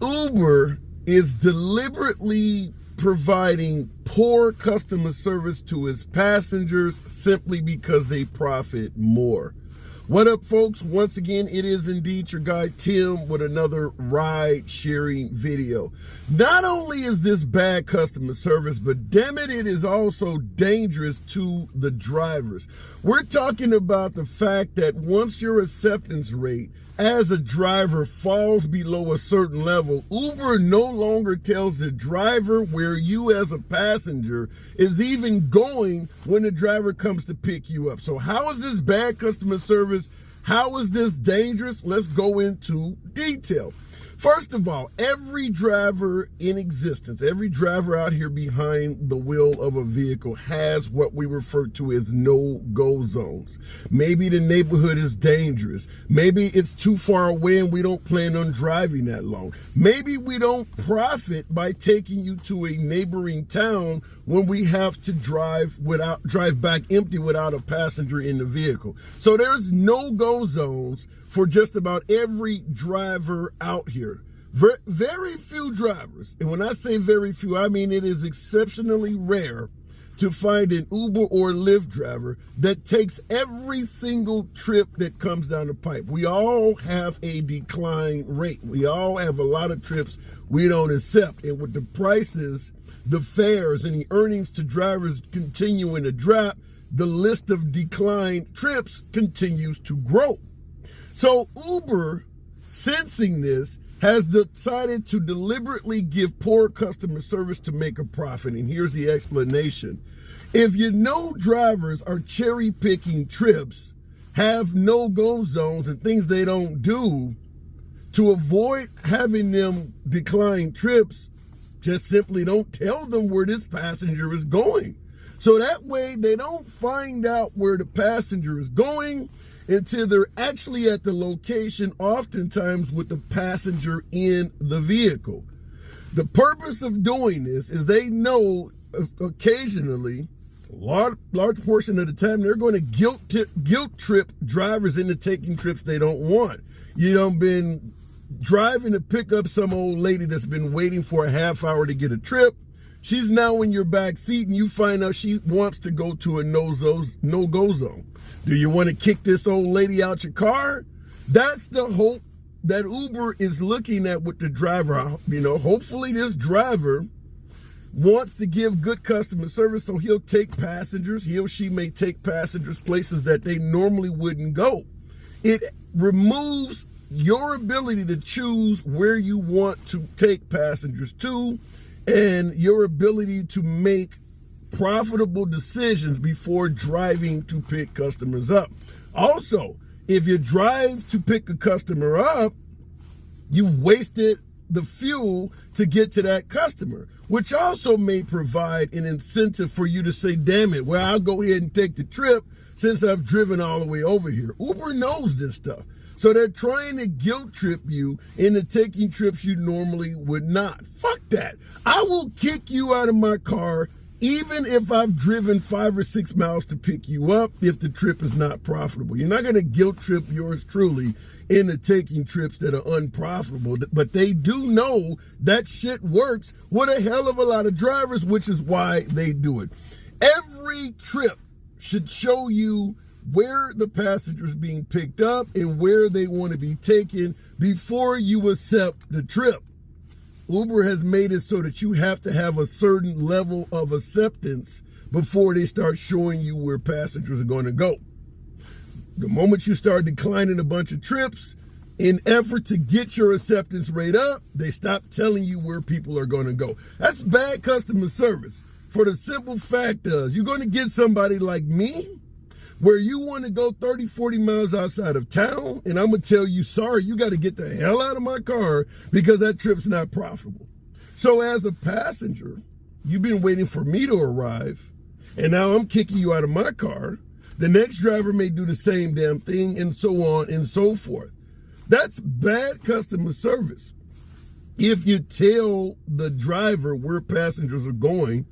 Uber is deliberately providing poor customer service to its passengers simply because they profit more. What up, folks? Once again, it is indeed your guy Tim with another ride sharing video. Not only is this bad customer service, but damn it, it is also dangerous to the drivers. We're talking about the fact that once your acceptance rate as a driver falls below a certain level, Uber no longer tells the driver where you as a passenger is even going when the driver comes to pick you up. So how is this bad customer service? How is this dangerous? Let's go into detail. First of all, every driver in existence, every driver out here behind the wheel of a vehicle has what we refer to as no-go zones. Maybe the neighborhood is dangerous. Maybe it's too far away and we don't plan on driving that long. Maybe we don't profit by taking you to a neighboring town when we have to drive back empty without a passenger in the vehicle. So there's no-go zones for just about every driver out here. Very few drivers, and when I say very few, I mean it is exceptionally rare to find an Uber or Lyft driver that takes every single trip that comes down the pipe. We all have a decline rate. We all have a lot of trips we don't accept. And with the prices, the fares, and the earnings to drivers continuing to drop, the list of declined trips continues to grow. So Uber, sensing this, has decided to deliberately give poor customer service to make a profit. And here's the explanation. If you know drivers are cherry picking trips, have no-go zones and things they don't do, to avoid having them decline trips, just simply don't tell them where this passenger is going. So that way they don't find out where the passenger is going until they're actually at the location, oftentimes with the passenger in the vehicle. The purpose of doing this is they know occasionally, a large portion of the time, they're going to guilt trip drivers into taking trips they don't want. You done been driving to pick up some old lady that's been waiting for a half hour to get a trip. She's now in your back seat and you find out she wants to go to a no-go zone. Do you want to kick this old lady out your car? That's the hope that Uber is looking at with the driver. You know, hopefully this driver wants to give good customer service, so he'll take passengers. He or she may take passengers places that they normally wouldn't go. It removes your ability to choose where you want to take passengers to, and your ability to make profitable decisions before driving to pick customers up. Also, if you drive to pick a customer up, you've wasted the fuel to get to that customer, which also may provide an incentive for you to say, damn it, well, I'll go ahead and take the trip since I've driven all the way over here. Uber knows this stuff. So they're trying to guilt trip you into taking trips you normally would not. Fuck that. I will kick you out of my car even if I've driven 5 or 6 miles to pick you up if the trip is not profitable. You're not going to guilt trip yours truly into taking trips that are unprofitable. But they do know that shit works with a hell of a lot of drivers, which is why they do it. Every trip should show you where the passenger is being picked up and where they want to be taken before you accept the trip. Uber has made it so that you have to have a certain level of acceptance before they start showing you where passengers are going to go. The moment you start declining a bunch of trips, in effort to get your acceptance rate up, they stop telling you where people are going to go. That's bad customer service. For the simple fact of, you're going to get somebody like me where you want to go 30, 40 miles outside of town, and I'm going to tell you, sorry, you got to get the hell out of my car because that trip's not profitable. So as a passenger, you've been waiting for me to arrive, and now I'm kicking you out of my car. The next driver may do the same damn thing, and so on and so forth. That's bad customer service. If you tell the driver where passengers are going,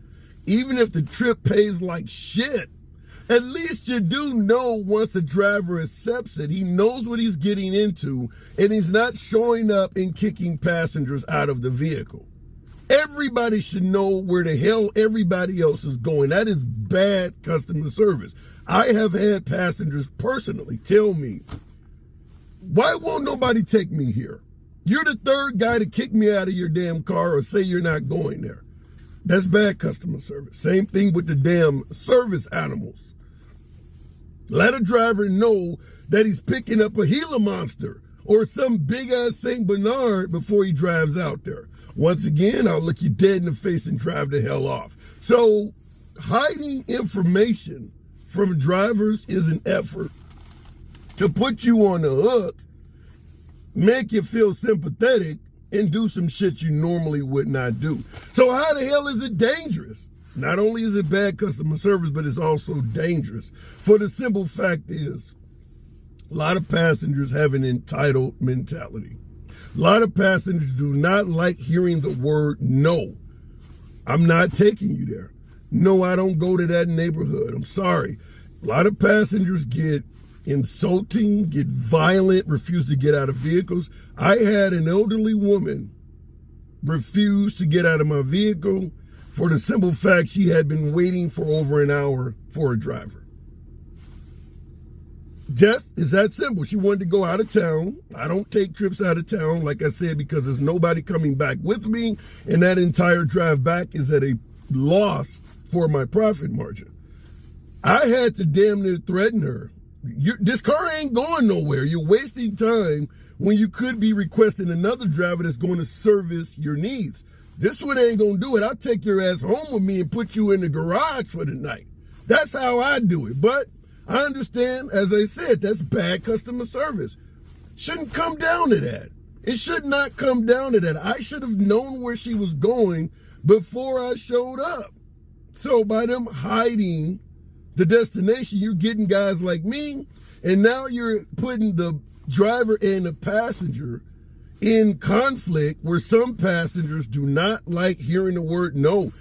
even if the trip pays like shit, At least you do know once a driver accepts it, he knows what he's getting into, and he's not showing up and kicking passengers out of the vehicle. Everybody should know where the hell everybody else is going. That is bad customer service. I have had passengers personally tell me, why won't nobody take me here? You're the third guy to kick me out of your damn car or say you're not going there. That's bad customer service. Same thing with the damn service animals. Let a driver know that he's picking up a Gila monster or some big-ass St. Bernard before he drives out there. Once again, I'll look you dead in the face and drive the hell off. So hiding information from drivers is an effort to put you on the hook, make you feel sympathetic, and do some shit you normally would not do. So how the hell is it dangerous? Not only is it bad customer service, but it's also dangerous. For the simple fact is, a lot of passengers have an entitled mentality. A lot of passengers do not like hearing the word no. I'm not taking you there. No, I don't go to that neighborhood. I'm sorry. A lot of passengers get insulting, get violent, refuse to get out of vehicles. I had an elderly woman refuse to get out of my vehicle for the simple fact she had been waiting for over an hour for a driver. Just it's that simple. She wanted to go out of town. I don't take trips out of town, like I said, because there's nobody coming back with me, and that entire drive back is at a loss for my profit margin. I had to damn near threaten her. This car ain't going nowhere. You're wasting time when you could be requesting another driver that's going to service your needs. This one ain't going to do it. I'll take your ass home with me and put you in the garage for the night. That's how I do it. But I understand, as I said, that's bad customer service. Shouldn't come down to that. It should not come down to that. I should have known where she was going before I showed up. So by them hiding the destination, you're getting guys like me, and now you're putting the driver and the passenger in conflict where some passengers do not like hearing the word no.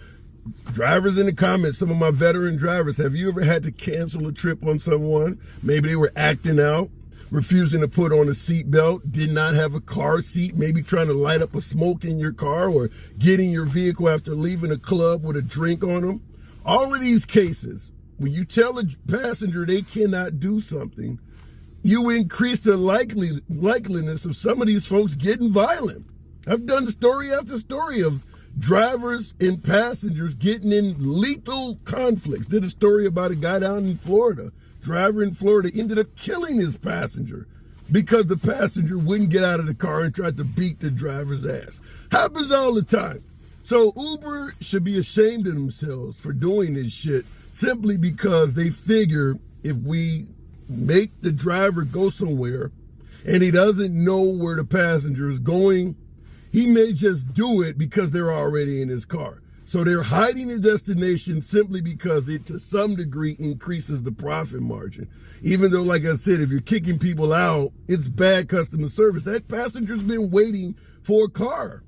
Drivers in the comments, some of my veteran drivers, have you ever had to cancel a trip on someone? Maybe they were acting out, refusing to put on a seatbelt, did not have a car seat, maybe trying to light up a smoke in your car or get in your vehicle after leaving a club with a drink on them. All of these cases, when you tell a passenger they cannot do something, you increase the likeliness of some of these folks getting violent. I've done story after story of drivers and passengers getting in lethal conflicts. Did a story about a guy down in Florida. Driver in Florida ended up killing his passenger because the passenger wouldn't get out of the car and tried to beat the driver's ass. Happens all the time. So Uber should be ashamed of themselves for doing this shit simply because they figure if we make the driver go somewhere and he doesn't know where the passenger is going, he may just do it because they're already in his car. So they're hiding the destination simply because it, to some degree, increases the profit margin. Even though, like I said, if you're kicking people out, it's bad customer service. That passenger's been waiting for a car.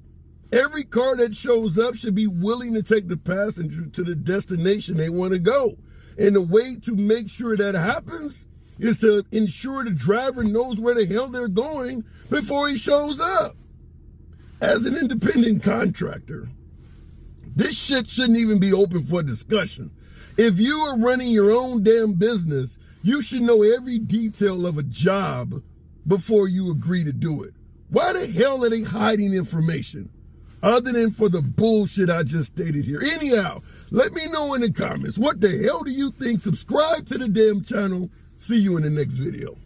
Every car that shows up should be willing to take the passenger to the destination they want to go. And the way to make sure that happens is to ensure the driver knows where the hell they're going before he shows up. As an independent contractor, this shit shouldn't even be open for discussion. If you are running your own damn business, you should know every detail of a job before you agree to do it. Why the hell are they hiding information? Other than for the bullshit I just stated here. Anyhow, let me know in the comments, what the hell do you think? Subscribe to the damn channel. See you in the next video.